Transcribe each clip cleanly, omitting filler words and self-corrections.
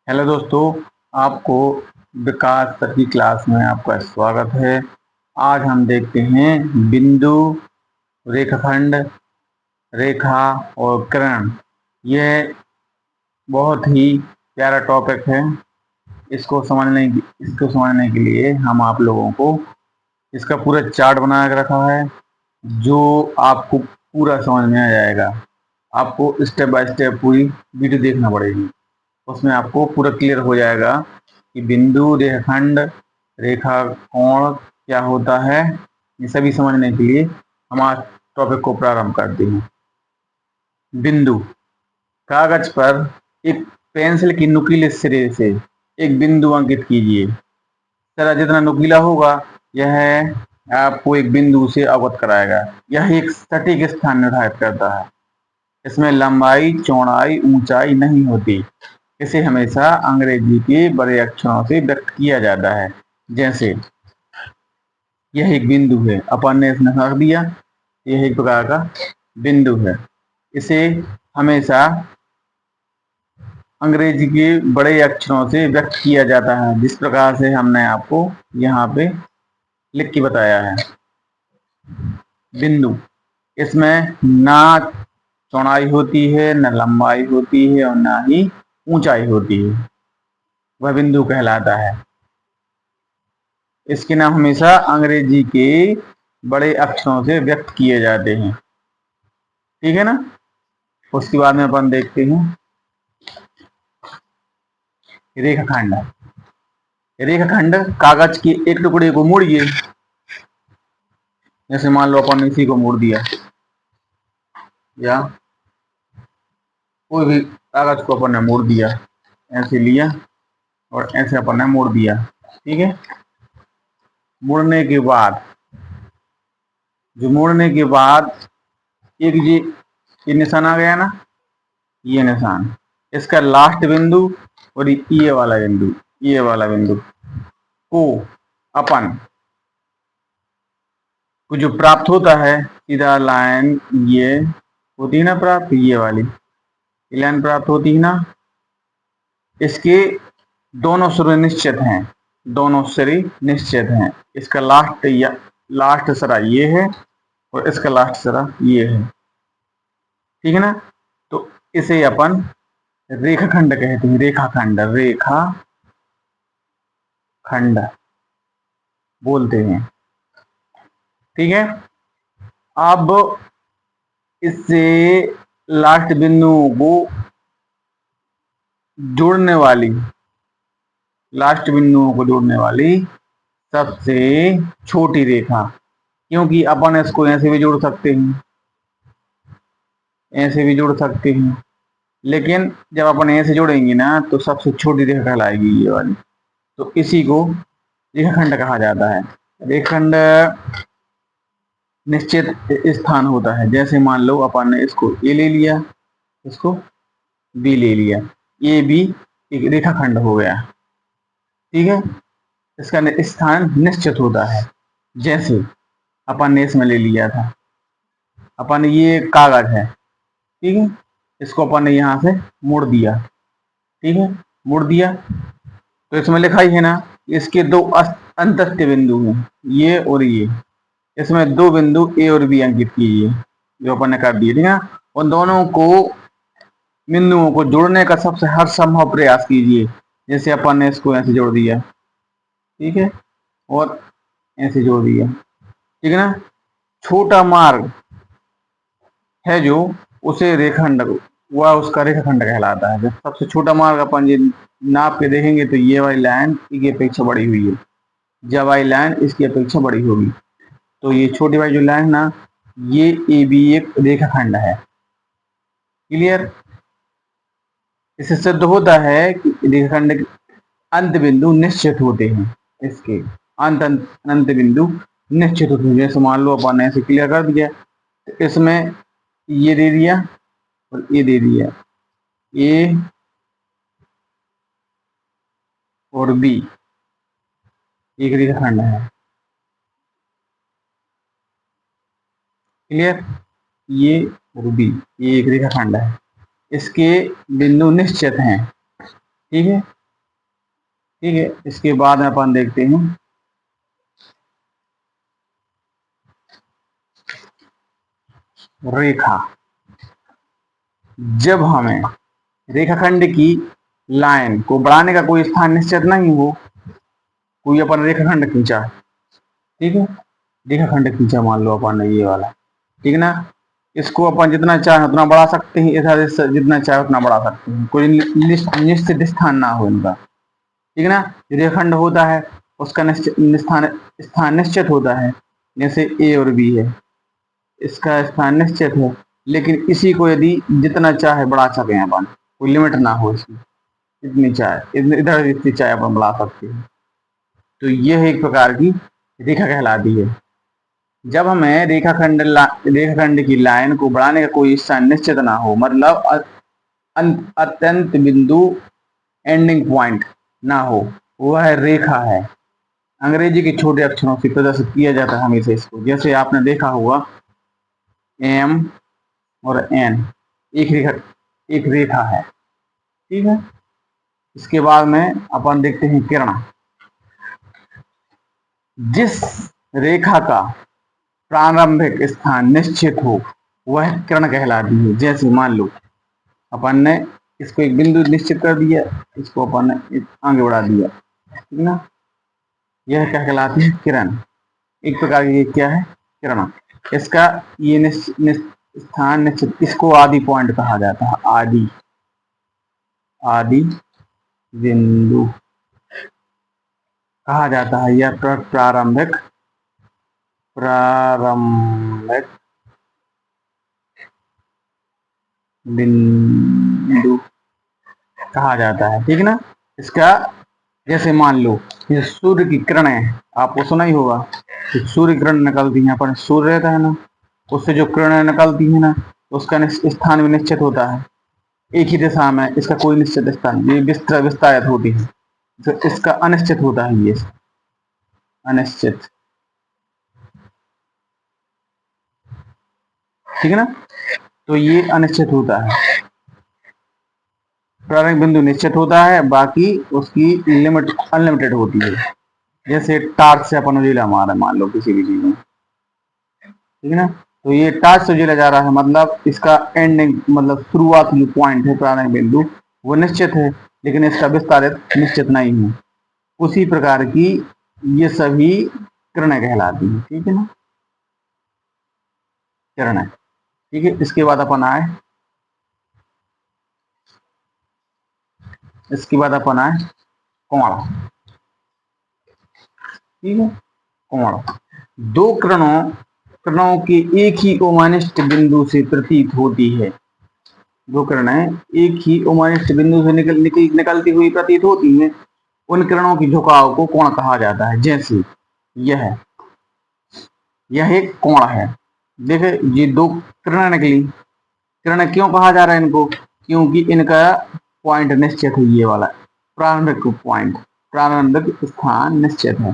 Hello दोस्तों, आपको विकास sir की क्लास में आपका स्वागत है। आज हम देखते हैं बिंदु, रेखाखंड, रेखा और किरण। यह बहुत ही प्यारा टॉपिक है। इसको समझने के लिए हम आप लोगों को इसका पूरा चार्ट बना के रखा है, जो आपको पूरा समझ में आ जाएगा। आपको स्टेप बाय स्टेप पूरी वीडियो देखना पड़ेगी। उसमें आपको पूरा क्लियर हो जाएगा कि बिंदु, रेखाखंड, रेखा, कोण क्या होता है। ये सभी समझने के लिए हम आज टॉपिक को प्रारंभ करते हैं। बिंदु। कागज पर एक पेंसिल की नुकीले सिरे से एक बिंदु अंकित कीजिए। सिरा जितना नुकीला होगा, यह आपको एक बिंदु से अवगत कराएगा। यह एक सटीक स्थान निर्धारित करता है। इसमें लंबाई, चौड़ाई, ऊंचाई नहीं होती। इसे हमेशा अंग्रेजी के बड़े अक्षरों से व्यक्त किया जाता है। जैसे यह एक बिंदु है, अपन ने इसमें रख दिया, यह एक प्रकार का बिंदु है। इसे हमेशा अंग्रेजी के बड़े अक्षरों से व्यक्त किया जाता है, जिस प्रकार से हमने आपको यहाँ पे लिख के बताया है। बिंदु, इसमें ना चौड़ाई होती है, न लंबाई होती है और ना ही ऊंचाई होती है। वह बिंदु कहलाता है। इसके नाम हमेशा अंग्रेजी के बड़े अक्षरों से व्यक्त किए जाते हैं। ठीक है ना। उसके बाद में अपन देखते हैं रेखाखंड। रेखाखंड कागज के एक टुकड़े को मोड़िए। जैसे मान लो अपन ने इसी को मोड़ दिया, या कोई भी कागज को अपन ने मोड़ दिया, ऐसे लिया और ऐसे अपन ने मोड़ दिया। ठीक है। मोड़ने के बाद एक ये निशान आ गया ना, ये निशान, इसका लास्ट बिंदु और ये वाला बिंदु को अपन को जो प्राप्त होता है, सीधा लाइन ये होती है ना प्राप्त, ये वाली लाइन प्राप्त होती है ना। इसके दोनों सिरे निश्चित हैं। इसका लास्ट सिरा ये है और इसका लास्ट सिरा ये है। ठीक है ना। तो इसे अपन रेखाखंड कहते हैं। रेखाखंड बोलते हैं। ठीक है। अब इससे लास्ट बिंदुओं को जोड़ने वाली सबसे छोटी रेखा, क्योंकि अपन इसको ऐसे भी जोड़ सकते हैं, लेकिन जब अपन ऐसे जोड़ेंगे ना तो सबसे छोटी रेखा कहलाएगी ये वाली। तो इसी को रेखाखंड कहा जाता है। रेखाखंड निश्चित स्थान होता है। जैसे मान लो अपन ने इसको ए ले लिया, इसको बी ले लिया, ये भी एक रेखाखंड हो गया। ठीक है। इसका स्थान निश्चित होता है। जैसे अपन ने इसमें ले लिया था, अपन ये कागज है, ठीक है, इसको अपन ने यहाँ से मोड़ दिया। ठीक है। मोड़ दिया तो इसमें लिखा ही है ना, इसके दो अंतस्थ बिंदु हैं, ये और ये। इसमें दो बिंदु ए और बी अंकित कीजिए, जो अपन ने कर दिए। ठीक है। उन दोनों को बिंदुओं को जोड़ने का सबसे हर संभव प्रयास कीजिए। जैसे अपन ने इसको ऐसे जोड़ दिया, ठीक है, और ऐसे जोड़ दिया। ठीक है ना। छोटा मार्ग है जो, उसे रेखाखंड, वह उसका रेखाखंड कहलाता है। जब सबसे छोटा मार्ग अपन ये नाप के देखेंगे तो ये वाली लाइन इसकी अपेक्षा बड़ी हुई है, जब वाली लाइन इसकी अपेक्षा बड़ी होगी, तो ये छोटी वाली जो लाइन ना, ये ए बी एक रेखाखंड है। क्लियर। इससे सिद्ध होता है कि रेखाखंड के अंत बिंदु निश्चित होते हैं। इसके अंत बिंदु निश्चित होते हैं। जैसे मान लो अपन ने ऐसे क्लियर कर दिया, तो इसमें ये दे दिया और ये दे दिया, ए और बी एक रेखाखंड है। क्लियर। ये और बी ये एक रेखाखंड है। इसके बिंदु निश्चित हैं। ठीक है, ठीक है। इसके बाद अपन देखते हैं रेखा। जब हमें रेखाखंड की लाइन को बढ़ाने का कोई स्थान निश्चित नहीं हो, कोई अपन रेखाखंड खींचा, ठीक है, रेखाखंड खींचा मान लो अपन ने ये वाला, ठीक है ना। इसको अपन जितना चाहे उतना बढ़ा सकते हैं, ऐसा जितना चाहे उतना बढ़ा सकते हैं, कोई निश्चित स्थान ना हो इनका, ठीक है ना। रेखाखंड होता है उसका निश्चित स्थान निश्चित होता है, जैसे ए और बी है, इसका स्थान निश्चित है, लेकिन इसी को यदि जितना चाहे बढ़ा सके अपन, कोई लिमिट ना हो इसकी, इतनी चाहे इधर इतनी चाहे अपन बढ़ा सकते हैं, तो यह एक प्रकार की रेखा कहलाती है। जब हमें रेखाखंड की लाइन को बढ़ाने का कोई स्थान निश्चित ना हो, मतलब अत्यंत बिंदु एंडिंग पॉइंट ना हो, वह रेखा है। अंग्रेजी के छोटे अक्षरों से प्रदर्शित किया जाता है हमेशा इसको, जैसे आपने देखा होगा एम और एन, एक रेखा है, ठीक है। इसके बाद में अपन देखते हैं किरण। जिस रेखा का प्रारंभिक स्थान निश्चित हो वह किरण कहलाती है। जैसे मान लो अपन ने इसको एक बिंदु निश्चित कर दिया, इसको अपन ने आगे बढ़ा दिया, ठीक ना, यह क्या कहलाती है, किरण। एक प्रकार की क्या है, किरण। इसका ये स्थान निश्चित, इसको आदि पॉइंट कहा जाता है, आदि आदि बिंदु कहा जाता है, यह प्रारंभिक बिंदु कहा जाता है, ठीक है ना। इसका जैसे मान लो ये सूर्य की किरणें, आपको सुना ही होगा कि सूर्य किरण निकलती है, पर सूर्य रहता है ना, उससे जो किरणें निकलती है ना, उसका स्थान भी निश्चित होता है, एक ही दिशा में, इसका कोई निश्चित स्थान, ये विस्तारित होती है, तो इसका अनिश्चित होता है, ये अनिश्चित, ठीक है ना। तो ये अनिश्चित होता है, प्रारंभिक बिंदु निश्चित होता है, बाकी उसकी लिमिट अनलिमिटेड होती है। जैसे टार्च से अपन उजीला मारा मान लो किसी भी चीज में, ठीक है ना, तो ये टार्च से उजीला जा रहा है, मतलब इसका एंडिंग, मतलब शुरुआत जो पॉइंट है प्रारंभिक बिंदु वो निश्चित है, लेकिन इसका विस्तारित निश्चित नहीं है। उसी प्रकार की ये सभी किरणें कहलाती हैं, ठीक है ना, किरणें, ठीक है। इसके बाद अपन आए, इसके बाद अपन आए कोण, ठीक है, कोण। दो किरणों की एक ही ओमानिष्ट बिंदु से प्रतीत होती है, दो किरणें एक ही ओमानिष्ट बिंदु से निकलती हुई प्रतीत होती हैं, उन किरणों की झुकाव को कोण कहा जाता है। जैसे यह एक कोण है, देखे ये दो किरणें निकली, किरणें क्यों कहा जा रहा है इनको, क्योंकि इनका पॉइंट निश्चित है, ये वाला प्रारंभिक पॉइंट, प्रारंभिक स्थान निश्चित है,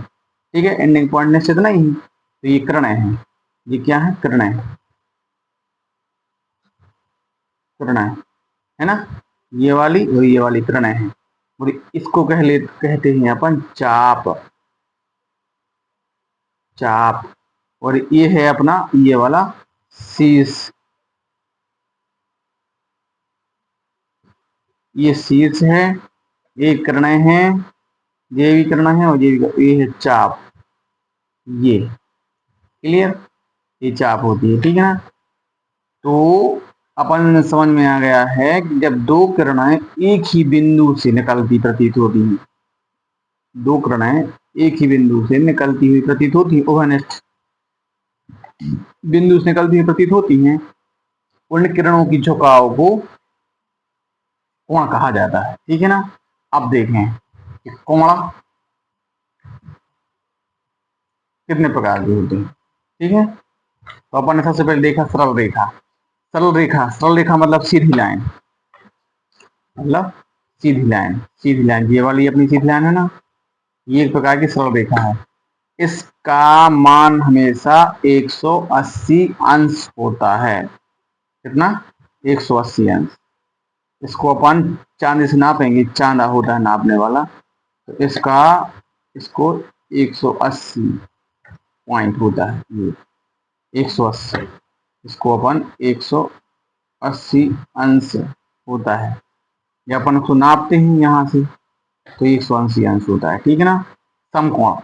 ठीक है, एंडिंग पॉइंट निश्चित नहीं है, तो ये किरणें हैं, ये क्या है, किरणें, किरणें है ना, ये वाली और ये वाली किरणें हैं, और इसको कहते हैं अपन चाप, चाप। और ये है अपना ये वाला शीर्ष, ये शीर्ष है, ये किरणें हैं, ये भी किरणें हैं, और ये है चाप, ये क्लियर, ये चाप होती है, ठीक है ना। तो अपन समझ में आ गया है कि जब दो किरणें एक ही बिंदु से निकलती प्रतीत होती हैं, दो किरणें एक ही बिंदु से निकलती हुई प्रतीत होती हैं, ओवरनेस्ट बिंदु से निकलती हुई प्रतीत होती हैं, उन किरणों की झुकाव को कोण कहा जाता है, ठीक है ना। अब देखें कि कोण कितने प्रकार के होते हैं, ठीक है। तो अपन ने सबसे पहले देखा सरल रेखा, सरल रेखा, सरल रेखा मतलब सीधी लाइन, मतलब सीधी लाइन, सीधी लाइन, ये वाली अपनी सीधी लाइन है ना, ये एक प्रकार की सरल रेखा है। इसका मान हमेशा 180 अंश होता है, कितना, 180 अंश, इसको अपन चांदी से नापेंगे, चांदा होता है नापने वाला, तो इसको 180 पॉइंट होता है, ये 180, इसको अपन 180 अंश होता है, ये अपन उसको नापते हैं यहाँ से, तो 180 अंश होता है, ठीक है ना। समकोण,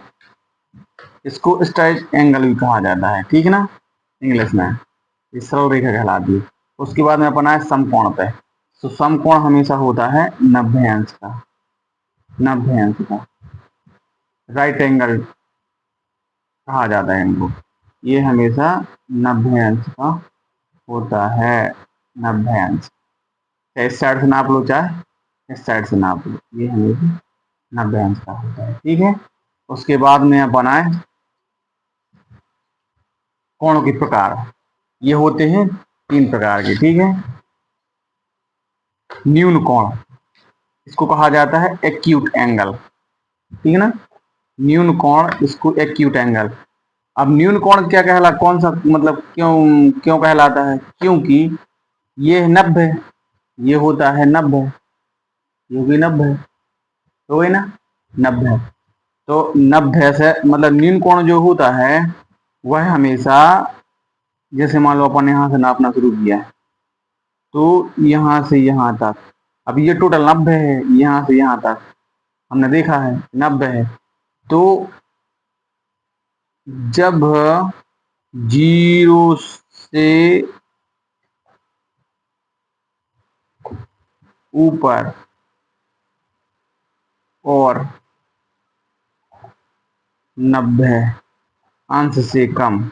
इसको स्ट्रेट एंगल भी कहा जाता है, ठीक है ना, इंग्लिश में इस सरल रेखा कहलाती है। उसके बाद में अपन आए समकोण पे, तो समकोण हमेशा होता है 90 अंश का, 90 अंश का, राइट एंगल कहा जाता है इनको, ये हमेशा 90 अंश का होता है, 90 अंश, चाहे इस साइड से नाप लो चाहे इस साइड से नाप लो, ये हमेशा 90 अंश का होता है, ठीक है। उसके बाद में अपन आए कोणों के प्रकार, ये होते हैं 3 प्रकार के, ठीक है। न्यून कोण, इसको कहा जाता है एक्यूट एंगल, ठीक है ना, न्यून कोण, इसको एक्यूट एंगल। अब न्यून कोण क्या कहला, कौन सा मतलब क्यों क्यों कहलाता है, क्योंकि ये 90, ये होता है 90, ये भी 90, तो वही ना 90, तो 90 से मतलब न्यून कोण जो होता है वह हमेशा, जैसे मान लो अपन यहाँ से नापना शुरू किया है, तो यहाँ से यहाँ तक, अब ये टोटल 90 है, यहाँ से यहाँ तक हमने देखा है 90 है, तो जब 0 से ऊपर और 90 अंश से कम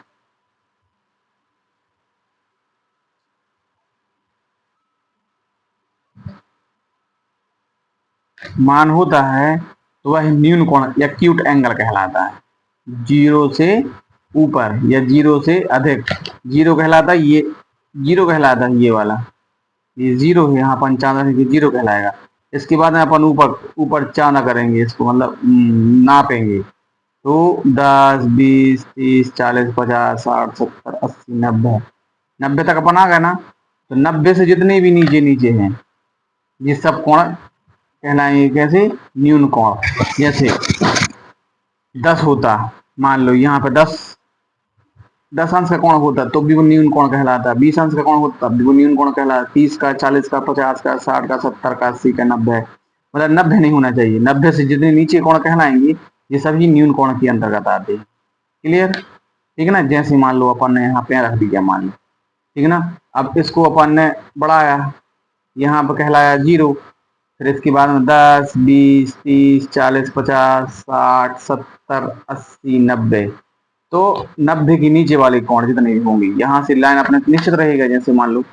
मान होता है, तो वह न्यून कोण या एक्यूट एंगल कहलाता है। 0 से ऊपर या 0 से अधिक, 0 कहलाता है ये, 0 कहलाता है ये वाला, ये 0 है, यहाँ अपन चांदा है 0 कहलाएगा। इसके बाद में अपन ऊपर ऊपर चांदा करेंगे, इसको मतलब नापेंगे, तो 10 20 30 40 50 60 70 80 90, 90 तक अपन आ गए ना, तो 90 से जितने भी नीचे नीचे हैं ये सब कोण कहलाएंगे कैसे, न्यून कोण। जैसे 10 होता, मान लो यहाँ पे 10 अंश का कोण होता तो भी वो न्यून कोण कहलाता है, 20 अंश का कोण होता तब भी वो न्यून कोण कहलाता, 30 का 40 का 50 का 60 का 70 का 80 का 90, मतलब 90 नहीं होना चाहिए, 90 से जितने नीचे कोण कहलाएंगे ये सभी न्यून कोण के अंतर्गत आते हैं, क्लियर, ठीक है ना। जैसे मान लो अपन ने यहाँ पे रख दिया मान लो, ठीक है ना, अब इसको अपन ने बढ़ाया, यहाँ पे कहलाया 0, फिर इसके बाद में 10 20 30 40 50 60 70 80 90, तो 90 के नीचे वाले कोण जितने भी होंगे यहाँ से लाइन अपने निश्चित रहेगा, जैसे मान लो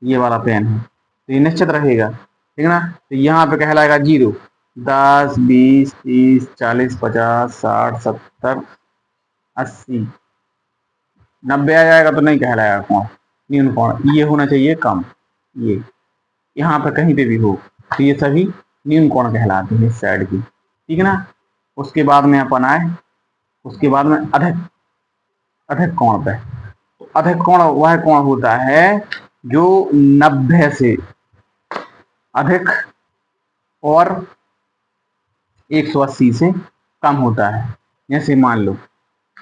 ये वाला पेन है तो ये निश्चित रहेगा, ठीक है ना, तो यहाँ पे कहलाएगा 0, 10 20 30 40 50 60 70 80 90 आ जाएगा तो नहीं कहलाएगा कोण, न्यून कोण, ये होना चाहिए कम, ये यहाँ पे कहीं पे भी हो तो ये सभी न्यून कोण कहलाते हैं इस साइड की, ठीक है ना। उसके बाद में अपन आए, उसके बाद में अधिक अधिक कोण पे, तो अधिक कोण वह कोण होता है जो 90 से अधिक और 180 से कम होता है। जैसे मान लो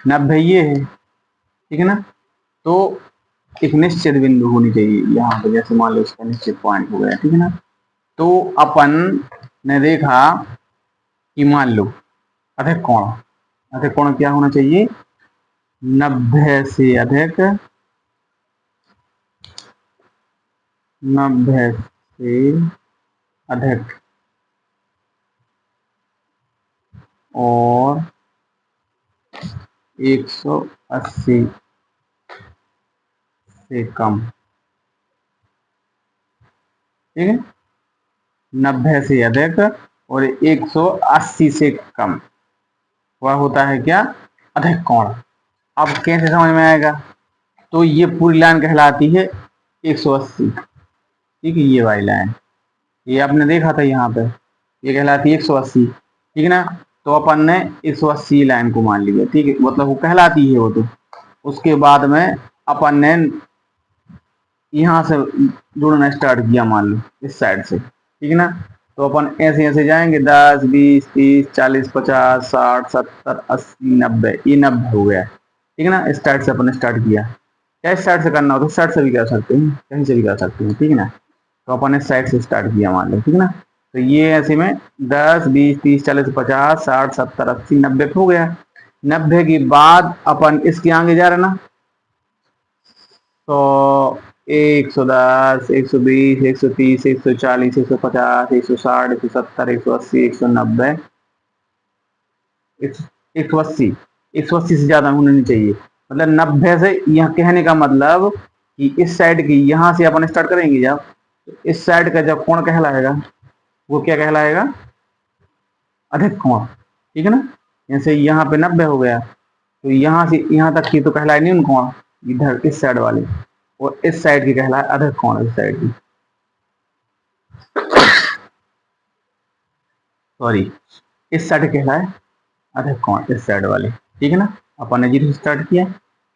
90 ये है, ठीक है ना, तो एक निश्चित बिंदु होनी चाहिए यहाँ पे, जैसे मान लो इसका निश्चित पॉइंट हो गया, ठीक है ना, तो अपन ने देखा कि मान लो अधिक कोण क्या होना चाहिए, 90 से अधिक, 90 से अधिक और 180 से कम, ठीक है, 90 से अधिक और 180 से कम, वह होता है क्या, अधिक कोण। अब कैसे समझ में आएगा, तो ये पूरी लाइन कहलाती है 180, ठीक है, ये वाली लाइन ये आपने देखा था यहाँ पे, ये कहलाती है 180, ठीक है ना, तो अपन ने 180 लाइन को मान लिया, ठीक है, मतलब वो कहलाती है वो तो। उसके बाद में अपन ने यहाँ से जुड़ना स्टार्ट किया मान लो इस साइड से, ठीक है ना। तो अपन ऐसे ऐसे जाएंगे 10 20 30 40 50 60 70 80 90, ये 90 हो गया, ठीक है ना। इस साइड से अपन स्टार्ट किया, क्या इस साइड से करना हो तो इस साइड से भी कर सकते हैं, कहीं से भी कर सकते हैं, ठीक है ना। तो अपन इस साइड से स्टार्ट किया मान लो, ठीक है ना। तो ये ऐसे में 10 20 30 40 50 60 70 80 90 हो गया। 90 के बाद अपन इसके आगे जा रहे ना, तो 110 120 130 140 150 160 170 180 190 180 180 से ज्यादा होना नहीं चाहिए। मतलब 90 से यहाँ कहने का मतलब कि इस साइड की यहाँ से अपन स्टार्ट करेंगे जब, तो इस साइड का जब कोण कहलाएगा वो क्या कहलाएगा, अधिक कोण, ठीक है ना। जैसे यहाँ पे 90 हो गया, तो यहाँ से यहाँ तक की तो कहलाए न्यून कोण, इधर इस साइड वाली, और इस साइड की कहलाए अधिक कोण, इस साइड की, सॉरी इस साइड कहलाए अधिक कोण, इस साइड वाली, ठीक है ना। अपन ने जीरो से स्टार्ट किया,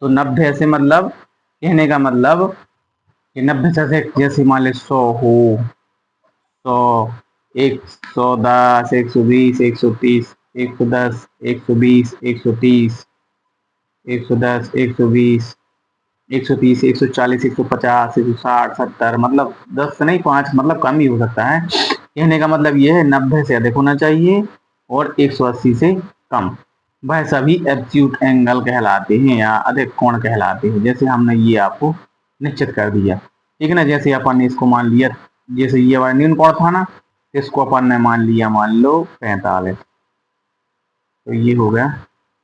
तो 90 से मतलब कहने का मतलब कि 90 से जैसे मान ले 100 हो, 100 110 120 130 110 120 130 110 120 130 140 150 160 70, मतलब 10 से नहीं 5, मतलब कम ही हो सकता है। कहने का मतलब ये है 90 से अधिक होना चाहिए और 180 से कम, वह सभी एब्सोल्यूट एंगल कहलाते हैं या अधिक कोण कहलाते हैं। जैसे हमने ये आपको निश्चित कर दिया, ठीक है ना। जैसे अपन ने इसको मान लिया, जैसे ये वाला न्यून कोण था ना, इसको अपन ने मान लिया मान लो 45, तो ये हो गया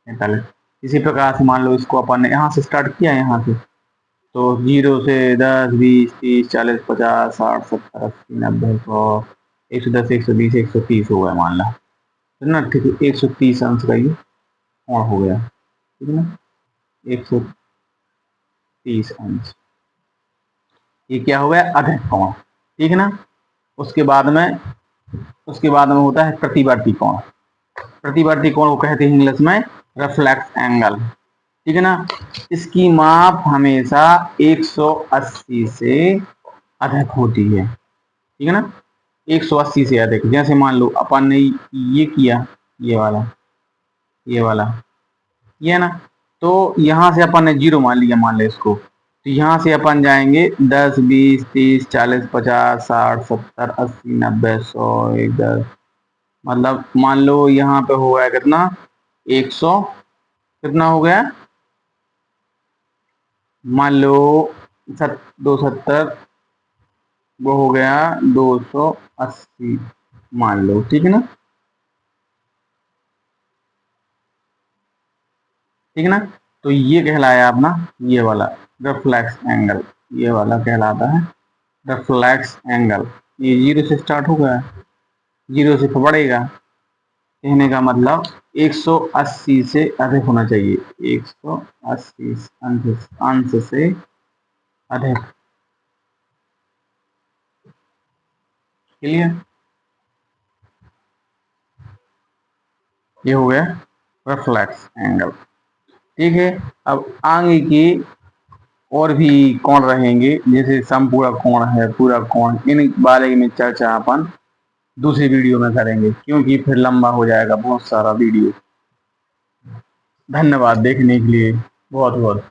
45। इसी प्रकार से मान लो इसको अपन ने यहाँ से स्टार्ट किया, यहाँ से, तो 0 से 10 20 30 40 50 60 70 80 90 100 110 120 130 हो गया मान ला, है ना। ठीक है, 130 अंश का ये कोण हो गया, ठीक है ना, 130 अंश, ये क्या हो गया, अधिक कोण, ठीक है ना। उसके बाद में होता है प्रतिवर्ती कोण। प्रतिवर्ती कोण को कहते हैं इंग्लिश में रिफ्लेक्स एंगल, ठीक है ना। इसकी माप हमेशा 180 से अधिक होती है, ठीक है ना, 180 से अधिक। जैसे मान लो अपन ने ये किया, ये वाला, ये वाला, ये है ना, तो यहाँ से अपन ने जीरो मान लिया मान लो इसको, तो यहाँ से अपन जाएंगे 10 20 30 40 50 60 70 80 90 100 110, मतलब मान लो यहाँ पे हो गया कितना, 100, कितना हो गया, मान लो 270, वो हो गया 280 मान लो, ठीक है ना, ठीक है ना। तो ये कहलाया अपना ये वाला रिफ्लेक्स एंगल, ये वाला कहलाता है रिफ्लेक्स एंगल। ये जीरो से स्टार्ट हो गया, जीरो से बढ़ेगा, कहने का मतलब 180 से अधिक होना चाहिए, 180 अंश से अधिक, क्लियर, ये हो गया रिफ्लेक्स एंगल, ठीक है। अब आगे की और भी कोण रहेंगे, जैसे समपूरक कोण है, पूरक कोण, इन बारे में चर्चा अपन दूसरी वीडियो में करेंगे, क्योंकि फिर लंबा हो जाएगा बहुत सारा वीडियो। धन्यवाद देखने के लिए, बहुत बहुत।